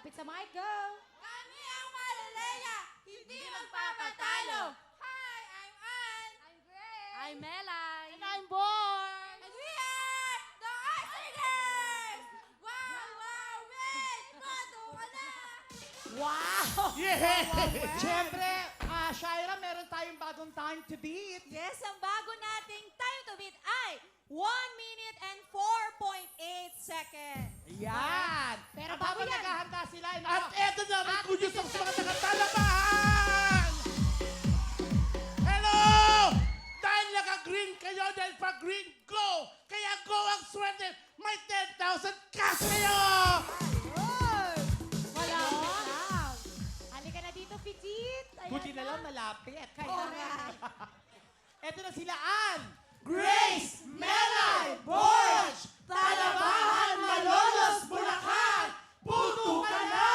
Lapit sa mic, go! Kami ang Malalaya, hindi magpapatalo. Hi, I'm Ann. I'm Grace. I'm Melay. And I'm Born. And we are the Icelanders! Wow, wow, wait! Pato ka na! Wow! Yeah! Siyempre, Shaira, meron tayong bagong time to beat. Yes, ang bago nating time to beat ay 1 minute and 4.8 seconds. Yan! Pero Ang bago bago yan. naghahanda sila, At eto na, may Ate good news Tito sa mga taga-Talabahan! Hello! Dahil naka-green kayo, dahil pa-green, go! Kaya go ang swerte! May 10,000 cash kayo! Wala lang. halika na dito, Pichit. Ayan Buti na lang malapit. Kaya Eto na sila, Ann, Grace, Melay, Borge, Talabahan, Malolos, Bulacan, puto ka na!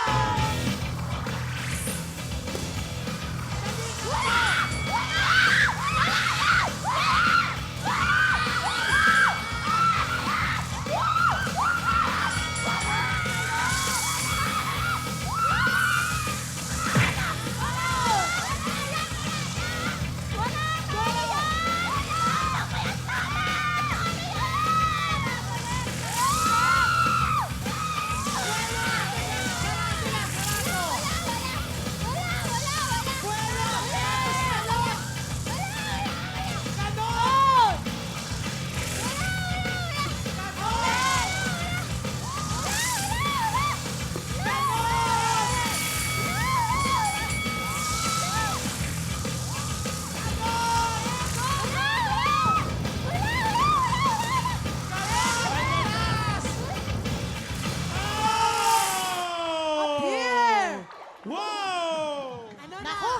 Here! Wow! Ano Nako!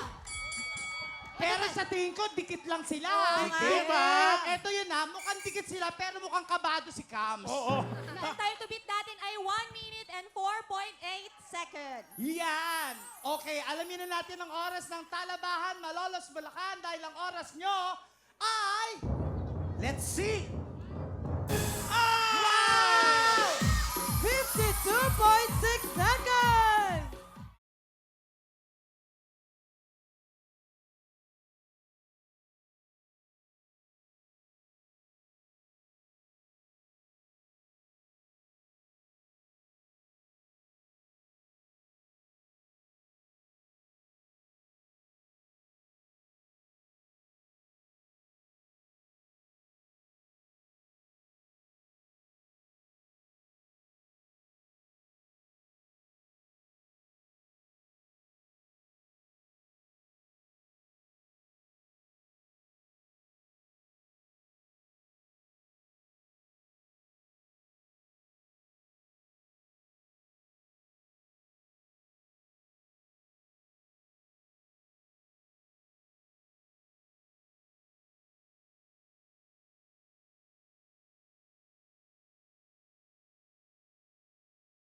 Pero sa tingin ko, dikit lang sila. Oo nga. Diba? Eto yun ha, mukhang dikit sila, pero mukhang kabado si Kams. Oo. Ang time to beat natin ay 1 minute and 4.8 seconds. Yan! Okay, alamin na natin ang oras ng Talabahan, Malolos, Bulacan dahil ang oras nyo ay... Let's see!